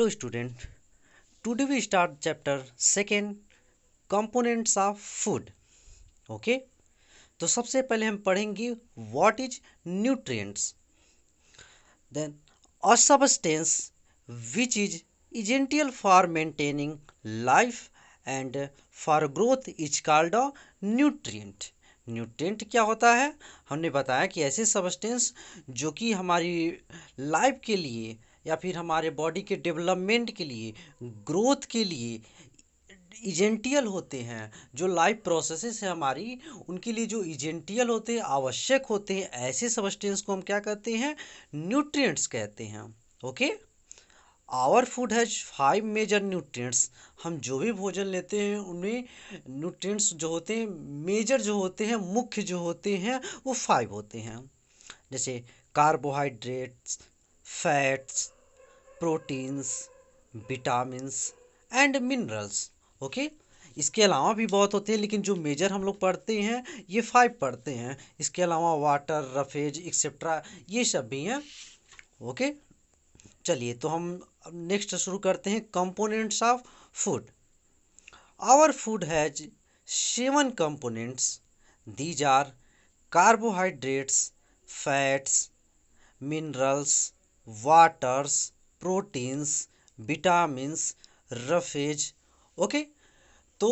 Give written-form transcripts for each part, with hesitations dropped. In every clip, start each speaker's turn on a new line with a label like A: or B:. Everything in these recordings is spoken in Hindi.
A: Hello student, today we start chapter second components of food. Okay, तो सबसे पहले हम पढ़ेंगे what is nutrients. Then a substance which is essential for maintaining life and for growth is called a nutrient. Nutrient क्या होता है? हमने बताया कि ऐसे सब्सटेंस जो कि हमारी लाइफ के लिए या फिर हमारे बॉडी के डेवलपमेंट के लिए, ग्रोथ के लिए इजेंटियल होते हैं, जो लाइफ प्रोसेसेस है हमारी, उनके लिए जो इजेंटियल होते हैं, आवश्यक होते हैं, ऐसे सब्सटेंस को हम क्या कहते हैं? न्यूट्रिएंट्स कहते हैं. Okay, our food has 5 major nutrients. हम जो भी भोजन लेते हैं उनमें न्यूट्रिएंट्स जो होते हैं, मेजर जो होते हैं, मुख्य जो होते हैं, वो 5 होते हैं. जैसे carbohydrates, fats, proteins, vitamins and minerals. Okay, इसके अलावा भी बहुत होते हैं, लेकिन जो मेजर हम लोग पढ़ते हैं ये 5 पढ़ते हैं. इसके अलावा वाटर, रफेज एक्सेट्रा ये सब भी हैं. ओके, चलिए तो हम नेक्स्ट शुरू करते हैं. Components of food. Our food has 7 components. These are carbohydrates, fats, minerals, waters, proteins, vitamins, roughage. Okay, तो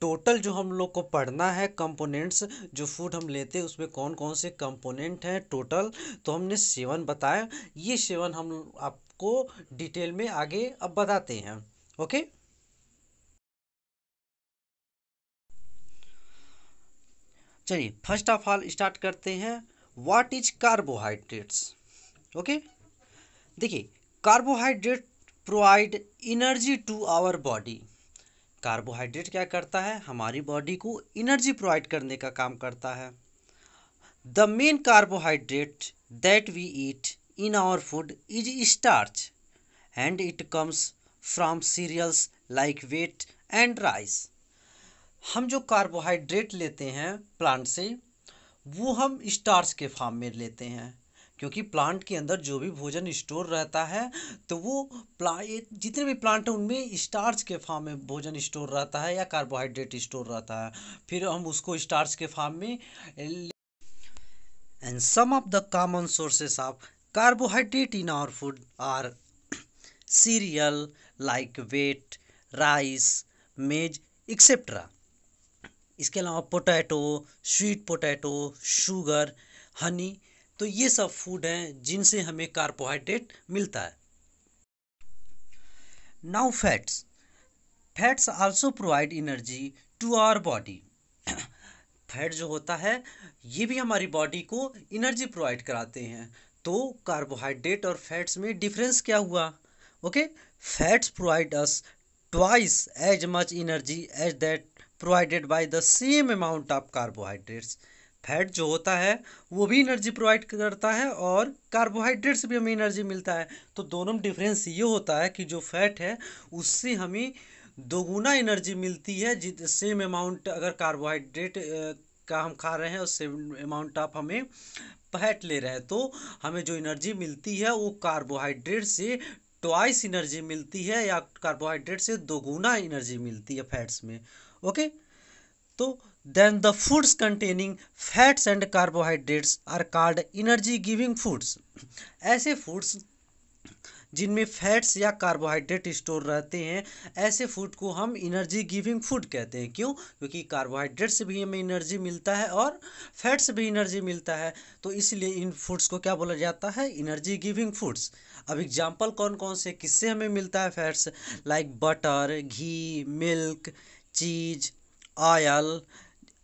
A: टोटल जो हम लोग को पढ़ना है कंपोनेंट्स, जो फूड हम लेते हैं उसमें कौन कौन से कंपोनेंट हैं टोटल, तो हमने 7 बताया. ये 7 हम आपको डिटेल में आगे अब बताते हैं. ओके, चलिए फर्स्ट ऑफ ऑल स्टार्ट करते हैं. What is carbohydrates? ओके, देखिए carbohydrate provide energy to our body. Carbohydrate क्या करता है? हमारी बॉडी को एनर्जी प्रोवाइड करने का काम करता है. The main carbohydrate that we eat in our food is starch and it comes from cereals like wheat and rice. हम जो कार्बोहाइड्रेट लेते हैं प्लांट से, वो हम स्टार्च के फॉर्म में लेते हैं, क्योंकि प्लांट के अंदर जो भी भोजन स्टोर रहता है तो वो जितने भी प्लांट हैं उनमें स्टार्च के फॉर्म में भोजन स्टोर रहता है या कार्बोहाइड्रेट स्टोर रहता है. फिर हम उसको स्टार्च के फॉर्म में. And some of the common sources of carbohydrate in our food are cereal like wheat, rice, maize etcetera. इसके अलावा potato, sweet potato, sugar, honey, तो ये सब फूड हैं जिनसे हमें कार्बोहाइड्रेट मिलता है. Now fats. Fats also provide energy to our body. Fat जो होता है ये भी हमारी बॉडी को एनर्जी प्रोवाइड कराते हैं. तो कार्बोहाइड्रेट और फैट्स में डिफरेंस क्या हुआ? Okay, fats provide us twice as much energy as that provided by the same amount of carbohydrates. Fat जो होता है वो भी एनर्जी प्रोवाइड करता है और कार्बोहाइड्रेट से भी हमें एनर्जी मिलता है. तो दोनों में डिफरेंस ये होता है कि जो फैट है उससे हमें दोगुना एनर्जी मिलती है. सेम अमाउंट अगर कार्बोहाइड्रेट का हम खा रहे हैं और सेम अमाउंट ऑफ हमें फैट ले रहे हैं, तो हमें जो एनर्जी मिलती है वो कार्बोहाइड्रेट से ट्वाइस एनर्जी मिलती है या कार्बोहाइड्रेट से दोगुना एनर्जी मिलती है फैट्स में. ओके, तो then the foods containing fats and carbohydrates are called energy giving foods. ऐसे फूड्स जिनमें फैट्स या कार्बोहाइड्रेट स्टोर रहते हैं, ऐसे फूड को हम एनर्जी गिविंग फूड कहते हैं. क्यों? क्योंकि कार्बोहाइड्रेट से भी हमें एनर्जी मिलता है और फैट से भी एनर्जी मिलता है, तो इसलिए इन फूड्स को क्या बोला जाता है? Energy giving foods. अब एग्जांपल कौन कौन से किससे हमें मिलता है फैट्स? लाइक बटर, घी, मिल्क, चीज़, ऑयल.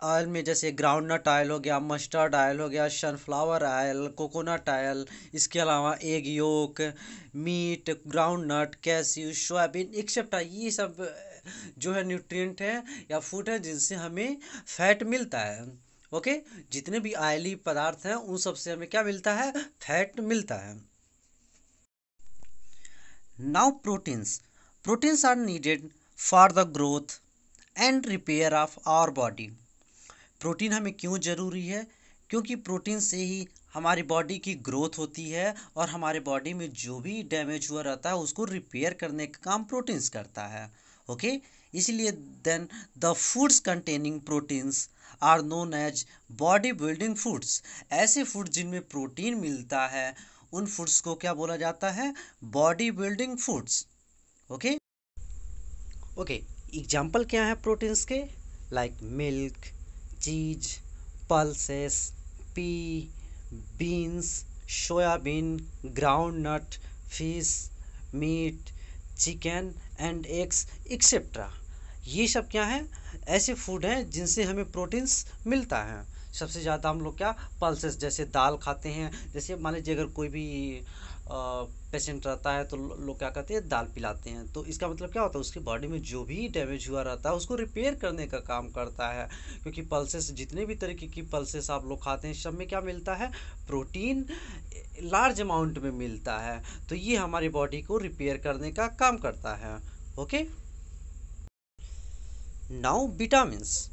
A: ऑयल में जैसे ग्राउंडनट ऑयल हो गया, मस्टर्ड ऑयल हो गया, सनफ्लावर ऑयल, कोकोनट ऑयल. इसके अलावा egg yolk, meat, groundnut, cashew, soybean etcetera. ये सब जो है न्यूट्रिएंट है या फूड है जिनसे हमें फैट मिलता है. ओके, जितने भी ऑयली पदार्थ हैं उन सब से हमें क्या मिलता है? फैट मिलता है. Now proteins. Proteins are needed for the growth and repair of our body. Protein हमें क्यों ज़रूरी है? क्योंकि प्रोटीन से ही हमारी बॉडी की ग्रोथ होती है और हमारे बॉडी में जो भी डैमेज हुआ रहता है उसको रिपेयर करने का काम प्रोटीन्स करता है। ओके, इसलिए then the foods containing proteins are known as body building foods. ऐसे फूड जिनमें प्रोटीन मिलता है उन फूड्स को क्या बोला जाता है? Body building foods. Okay okay, example क्या है प्रोटीन्स के? Like milk, cheese, pulses, pea, beans, soybean, groundnut, fish, meat, chicken and eggs etcetera. ये सब क्या है? ऐसे फूड हैं जिनसे हमें प्रोटीन्स मिलता है। सबसे ज़्यादा हम लोग क्या पल्सेस जैसे दाल खाते हैं। जैसे मान लीजिए अगर कोई भी पेशेंट रहता है तो लोग क्या करते हैं, दाल पिलाते हैं। तो इसका मतलब क्या होता है? उसकी बॉडी में जो भी डैमेज हुआ रहता है उसको रिपेयर करने का काम करता है। क्योंकि पल्सेस, जितने भी तरीके की पल्सेस आप लोग खाते हैं, सब में क्या मिलता है? प्रोटीन लार्ज अमाउंट में मिलता है। तो ये हमारी बॉडी को रिपेयर करने का काम करता है। Okay, now vitamins.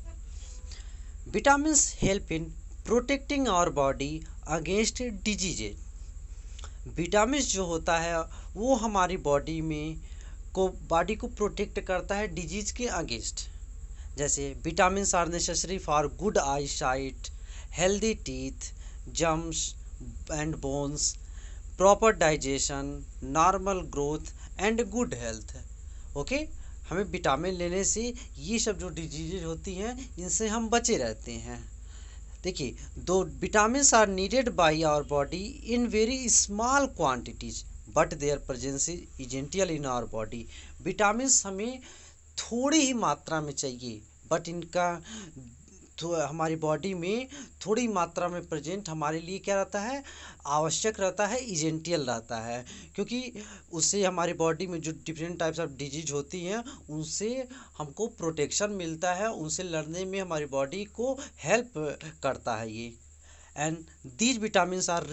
A: Vitamins help in protecting our body against diseases. Vitamins जो होता है वो हमारी बॉडी को प्रोटेक्ट करता है डिजीज के अगेंस्ट। जैसे vitamins are necessary for good I site, healthy teeth, gums and bones, proper digestion, normal growth and good health. Okay, हमें विटामिन लेने से ये सब जो डिजीजेज होती हैं इनसे हम बचे रहते हैं। देखिए, though vitamins are needed by our body in very small quantities but their presence is essential in our body. Vitamins हमें थोड़ी ही मात्रा में चाहिए, बट इनका हमारी बॉडी में थोड़ी मात्रा में प्रेजेंट हमारे लिए क्या रहता है? आवश्यक रहता है, इसेंशियल रहता है। क्योंकि उससे हमारी बॉडी में जो डिफरेंट टाइप्स ऑफ डिजीज होती हैं उनसे हमको प्रोटेक्शन मिलता है, उनसे लड़ने में हमारी बॉडी को हेल्प करता है ये। And these vitamins are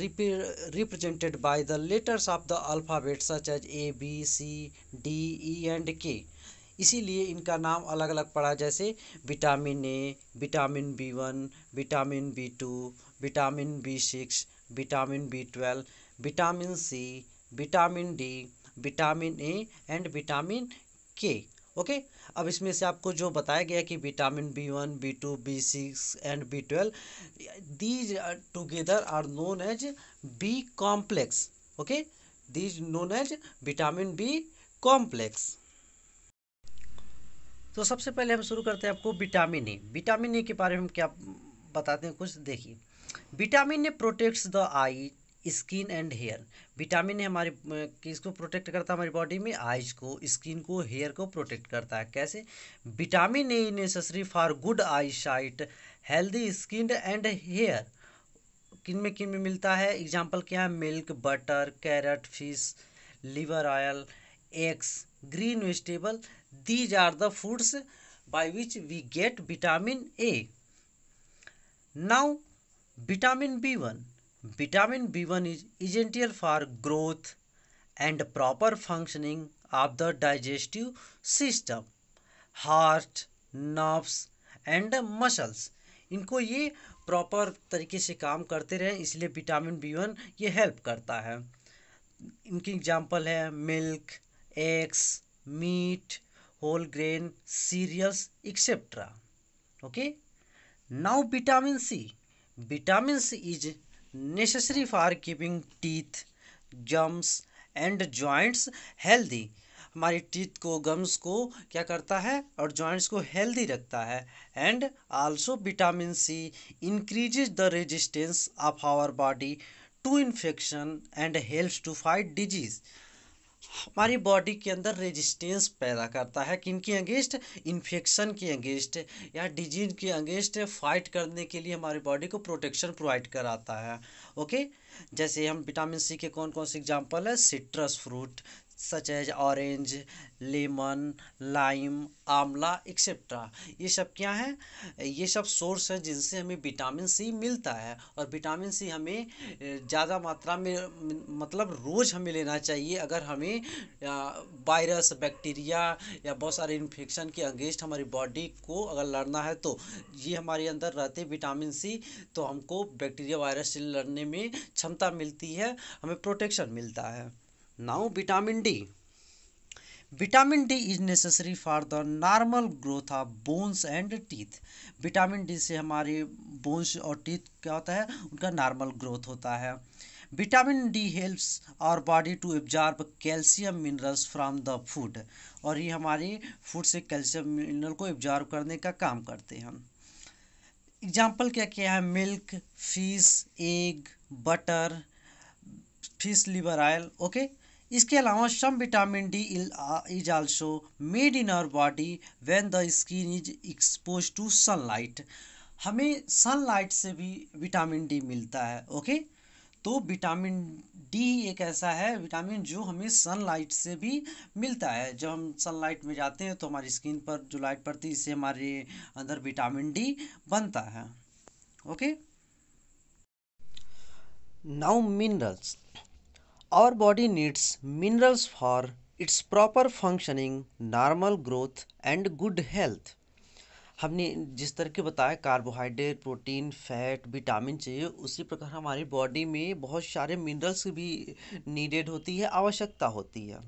A: represented by the letters of the alphabet such as A, B, C, D, E and K। इसीलिए इनका नाम अलग अलग पड़ा, जैसे vitamin A, vitamin B1, vitamin B2, vitamin B6, vitamin B12, vitamin C, vitamin D, vitamin A and vitamin K. Okay, अब इसमें से आपको जो बताया गया कि vitamin B1, B2, B6 and B12, these together are known as B complex। Okay, these known as vitamin B complex। तो सबसे पहले हम शुरू करते हैं आपको विटामिन ए। विटामिन ए के बारे में हम क्या बताते हैं कुछ देखिए। Vitamin A protects the eye, skin and hair. Vitamin A हमारे किसको प्रोटेक्ट करता है? हमारी बॉडी में आइज को, स्किन को, हेयर को प्रोटेक्ट करता है। कैसे? Vitamin A necessary for good I site, healthy skin and hair. किन में मिलता है? एग्जाम्पल क्या है? Milk, butter, carrot, fish, liver oil, eggs, green vegetable. These are the foods by which we get vitamin A. Now, vitamin B1. Vitamin B1 is essential for growth and proper functioning of the digestive system, heart, nerves and muscles। इनको ये प्रॉपर तरीके से काम करते रहें, इसलिए विटामिन B1 ये हेल्प करता है। इनकी एग्जाम्पल है milk, eggs, meat, whole grain, cereals, etc. Okay. Now vitamin C. Vitamin C is necessary for keeping teeth, gums and joints healthy। हमारी टीथ को, गम्स को क्या करता है? और जॉइंट्स को हेल्दी रखता है। And also vitamin C increases the resistance of our body to infection and helps to fight disease. हमारी बॉडी के अंदर रेजिस्टेंस पैदा करता है, किनके अगेंस्ट? इन्फेक्शन के अगेंस्ट या डिजीज के अगेंस्ट फाइट करने के लिए हमारी बॉडी को प्रोटेक्शन प्रोवाइड कराता है। ओके, जैसे हम विटामिन सी के कौन कौन से एग्जांपल है? Citrus fruit, such as orange, lemon, lime, amla etcetera. ये सब क्या है? ये सब सोर्स है जिनसे हमें विटामिन सी मिलता है। और विटामिन सी हमें ज़्यादा मात्रा में मतलब रोज़ हमें लेना चाहिए अगर हमें वायरस, बैक्टीरिया या बहुत सारे इन्फेक्शन के अगेंस्ट हमारी बॉडी को अगर लड़ना है तो ये हमारे अंदर रहते विटामिन सी, तो हमको बैक्टीरिया वायरस से लड़ने में क्षमता मिलती है, हमें प्रोटेक्शन मिलता है। Now vitamin D. Vitamin D is necessary for the normal growth of bones and teeth. Vitamin D से हमारे बोन्स और टीथ क्या होता है, उनका नॉर्मल ग्रोथ होता है। Vitamin D helps our body to absorb calcium minerals from the food. और ये हमारे फूड से कैल्शियम मिनरल को एब्जॉर्ब करने का काम करते हैं। एग्जाम्पल क्या क्या है? Milk, fish, egg, butter, fish liver oil. Okay. इसके अलावा some vitamin D is also made in our body when the skin is exposed to sunlight. हमें सनलाइट से भी विटामिन डी मिलता है। ओके। तो विटामिन डी एक ऐसा है विटामिन जो हमें सनलाइट से भी मिलता है। जब हम सनलाइट में जाते हैं तो हमारी स्किन पर जो लाइट पड़ती है इससे हमारे अंदर विटामिन डी बनता है। Okay. Now minerals. Our body needs minerals for its proper functioning, normal growth and good health. हमने जिस तरह के बताया कार्बोहाइड्रेट, प्रोटीन, फैट, विटामिन चाहिए, उसी प्रकार हमारी बॉडी में बहुत सारे मिनरल्स भी नीडेड होती है, आवश्यकता होती है,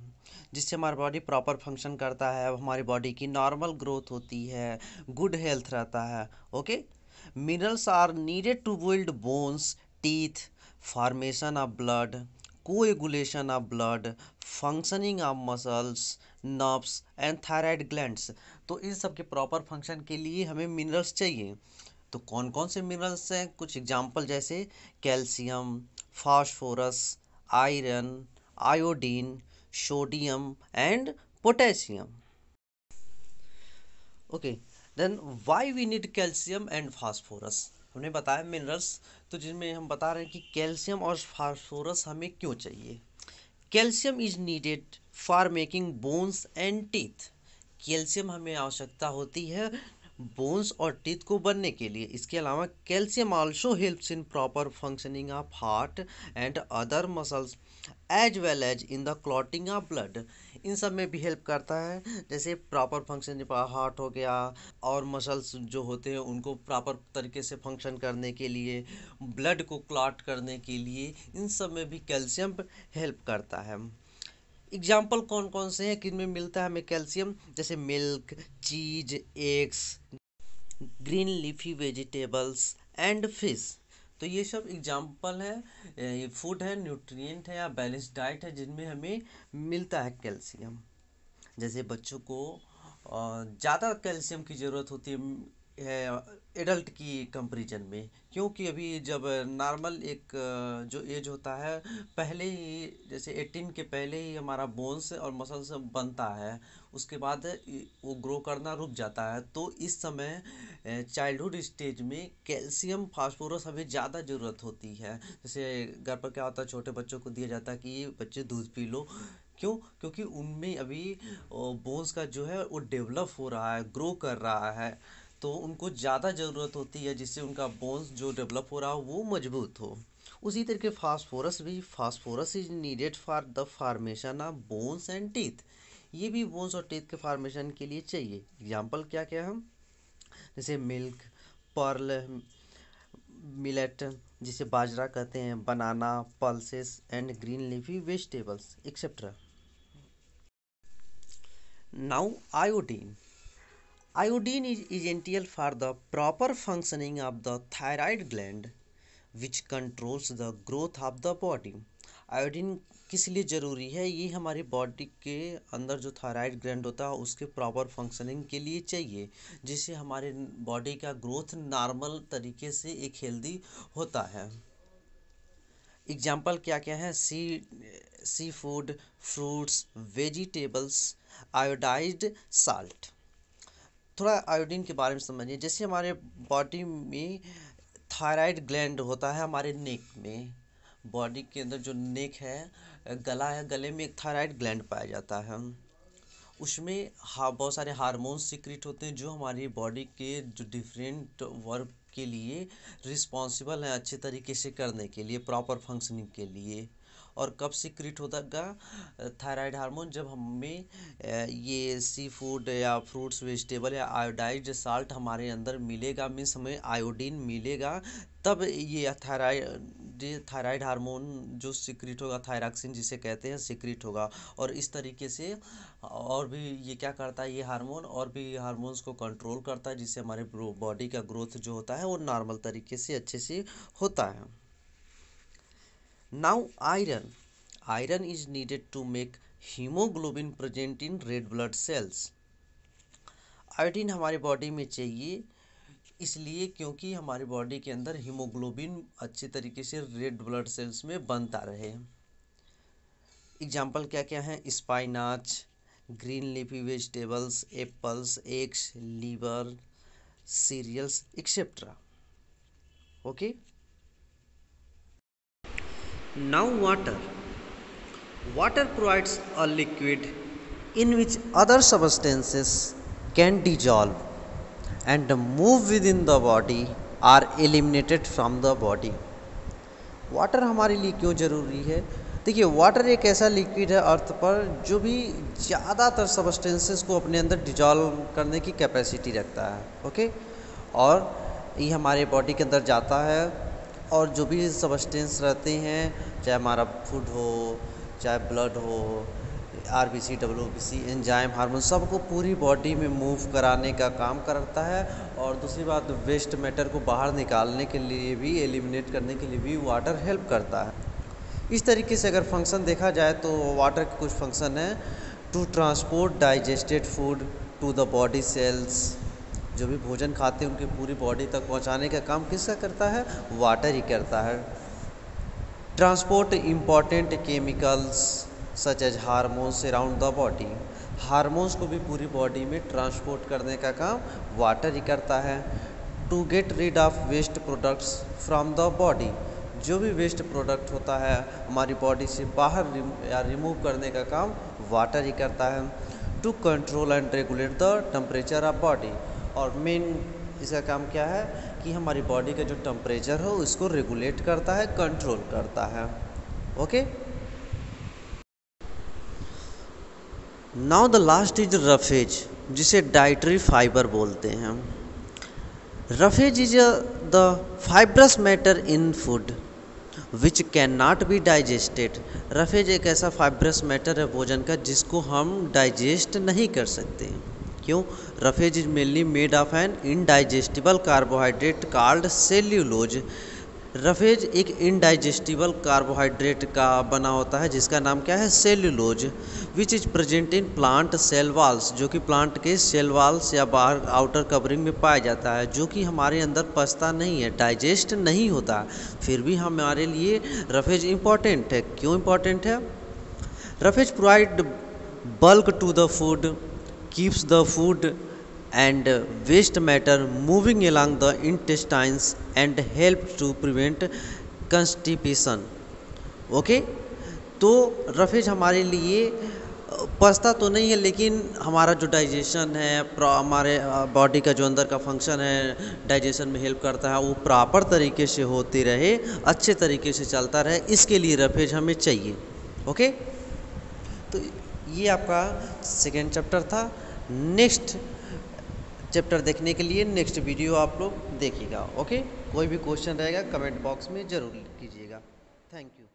A: जिससे हमारा बॉडी प्रॉपर फंक्शन करता है, हमारी बॉडी की नॉर्मल ग्रोथ होती है, गुड हेल्थ रहता है। Okay. Minerals are needed to build bones, teeth, formation of blood, coagulation of blood, functioning of muscles, nerves and thyroid glands. तो इन सब के प्रॉपर फंक्शन के लिए हमें मिनरल्स चाहिए। तो कौन कौन से मिनरल्स हैं? कुछ एग्जांपल जैसे calcium, phosphorus, iron, iodine, sodium and potassium. Okay. Then why we need calcium and phosphorus? हमने बताया मिनरल्स, तो जिनमें हम बता रहे हैं कि कैल्शियम और फास्फोरस हमें क्यों चाहिए। Calcium is needed for making bones and teeth. Calcium हमें आवश्यकता होती है बोन्स और टीथ को बनने के लिए। इसके अलावा calcium also helps in proper functioning of heart and other muscles as well as in the clotting of blood. इन सब में भी हेल्प करता है, जैसे प्रॉपर फंक्शन हार्ट हो गया और मसल्स जो होते हैं उनको प्रॉपर तरीके से फंक्शन करने के लिए, ब्लड को क्लॉट करने के लिए, इन सब में भी कैल्शियम हेल्प करता है। एग्जाम्पल कौन कौन से हैं किनमें मिलता है हमें कैल्शियम? जैसे मिल्क, चीज, eggs, green leafy vegetables and fish. तो ये सब एग्जाम्पल है, ये फूड है, न्यूट्रिएंट है या बैलेंस डाइट है जिनमें हमें मिलता है कैल्शियम। जैसे बच्चों को ज़्यादा कैल्शियम की ज़रूरत होती है एडल्ट की कंपैरिजन में, क्योंकि अभी जब नॉर्मल एक जो एज होता है, पहले ही जैसे 18 के पहले ही हमारा बोन्स और मसल्स बनता है, उसके बाद वो ग्रो करना रुक जाता है। तो इस समय चाइल्डहुड स्टेज में कैल्शियम फास्फोरस हमें ज़्यादा ज़रूरत होती है। जैसे घर पर क्या होता है, छोटे बच्चों को दिया जाता है कि बच्चे दूध पी लो। क्यों? क्योंकि उनमें अभी बोन्स का जो है वो डेवलप हो रहा है, ग्रो कर रहा है, तो उनको ज़्यादा ज़रूरत होती है जिससे उनका बोन्स जो डेवलप हो रहा हो वो मजबूत हो। उसी तरीके phosphorus is needed for the formation of bones and teeth. ये भी बोन्स और टीथ के फॉर्मेशन के लिए चाहिए। एग्जाम्पल क्या क्या हम? जैसे मिल्क, पर्ल, मिलेट जिसे बाजरा कहते हैं, banana, pulses and green leafy vegetables etcetera. Now iodine. Iodine is essential for the proper functioning of the thyroid gland, which controls the growth of the body. Iodine किस लिए ज़रूरी है? ये हमारी बॉडी के अंदर जो थायराइड ग्लैंड होता है उसके प्रॉपर फंक्शनिंग के लिए चाहिए, जिससे हमारे बॉडी का ग्रोथ नॉर्मल तरीके से एक हेल्दी होता है। एग्जाम्पल क्या क्या है? Seafood, fruits, vegetables, iodised salt. थोड़ा आयोडीन के बारे में समझिए। जैसे हमारे बॉडी में थायराइड ग्लैंड होता है हमारे नेक में, बॉडी के अंदर जो नेक है, गला है, गले में एक थायराइड ग्लैंड पाया जाता है। उसमें बहुत सारे हार्मोन्स सीक्रेट होते हैं जो हमारी बॉडी के जो डिफरेंट वर्क के लिए रिस्पॉन्सिबल हैं अच्छे तरीके से करने के लिए, प्रॉपर फंक्शनिंग के लिए। और कब सीक्रेट होता है थायराइड हार्मोन? जब हमें ये सी फूड या फ्रूट्स वेजिटेबल या आयोडाइज्ड साल्ट हमारे अंदर मिलेगा, मीन्स हमें आयोडीन मिलेगा, तब ये थायराइड हार्मोन जो सीक्रेट होगा, थायरॉक्सिन जिसे कहते हैं, सीक्रेट होगा। और इस तरीके से और भी ये क्या करता है, ये हार्मोन और भी हार्मोन्स को कंट्रोल करता है, जिससे हमारे बॉडी का ग्रोथ जो होता है वो नॉर्मल तरीके से अच्छे से होता है। Now iron is needed to make haemoglobin present in red blood cells. Iodine हमारी बॉडी में चाहिए इसलिए क्योंकि हमारी बॉडी के अंदर हीमोग्लोबिन अच्छे तरीके से रेड ब्लड सेल्स में बनता रहे। एग्जाम्पल क्या क्या हैं? Spinach, green leafy vegetables, apples, eggs, liver, cereals etcetera. Okay, now water provides a liquid in which other substances can dissolve and move within the body are eliminated from the body। Water हमारे लिए क्यों ज़रूरी है? देखिए, वाटर एक ऐसा लिक्विड है अर्थ पर जो भी ज़्यादातर सबस्टेंसेस को अपने अंदर डिजॉल्व करने की कैपेसिटी रखता है। ओके, और ये हमारे बॉडी के अंदर जाता है और जो भी सबस्टेंस रहते हैं, चाहे हमारा फूड हो, चाहे ब्लड हो, आरबीसी, डब्ल्यूबीसी, एंजाइम, हार्मोन, सबको पूरी बॉडी में मूव कराने का काम करता है। और दूसरी बात, वेस्ट मैटर को बाहर निकालने के लिए भी, एलिमिनेट करने के लिए भी वाटर हेल्प करता है। इस तरीके से अगर फंक्शन देखा जाए तो वाटर के कुछ फंक्शन हैं। To transport digested food to the body cells, जो भी भोजन खाते हैं उनकी पूरी बॉडी तक पहुंचाने का काम किसका करता है? वाटर ही करता है। Transport important chemicals such as hormones around the body, hormones को भी पूरी बॉडी में ट्रांसपोर्ट करने का काम वाटर ही करता है। To get rid of waste products from the body, जो भी वेस्ट प्रोडक्ट होता है हमारी बॉडी से बाहर या रिमूव करने का काम वाटर ही करता है। To control and regulate the temperature of body, और मेन इसका काम क्या है कि हमारी बॉडी का जो टेम्परेचर हो उसको रेगुलेट करता है, कंट्रोल करता है। Okay, now the last is roughage, जिसे डाइटरी फाइबर बोलते हैं। Roughage is the fibrous matter in food which can not be digested. Roughage एक ऐसा फाइब्रस मैटर है भोजन का जिसको हम डाइजेस्ट नहीं कर सकते। क्यों? Roughage is mainly made of an indigestible carbohydrate called cellulose. Roughage एक इनडाइजेस्टिबल कार्बोहाइड्रेट का बना होता है जिसका नाम क्या है? Cellulose. Which is present in plant cell walls, जो कि प्लांट के सेल वॉल्स या बाहर आउटर कवरिंग में पाया जाता है, जो कि हमारे अंदर पचता नहीं है, डाइजेस्ट नहीं होता। फिर भी हमारे लिए रफेज इम्पॉर्टेंट है। क्यों इम्पॉर्टेंट है? Roughage provide bulk to the food, keeps the food and waste matter moving along the intestines and help to prevent constipation। Okay, तो रफेज हमारे लिए पचता तो नहीं है, लेकिन हमारा जो डाइजेशन है, हमारे बॉडी का जो अंदर का फंक्शन है डाइजेशन में हेल्प करता है, वो प्रॉपर तरीके से होते रहे, अच्छे तरीके से चलता रहे, इसके लिए रफेज हमें चाहिए। ओके, तो ये आपका सेकेंड चैप्टर था। नेक्स्ट चैप्टर देखने के लिए नेक्स्ट वीडियो आप लोग देखिएगा। ओके, कोई भी क्वेश्चन रहेगा कमेंट बॉक्स में ज़रूर कीजिएगा। Thank you.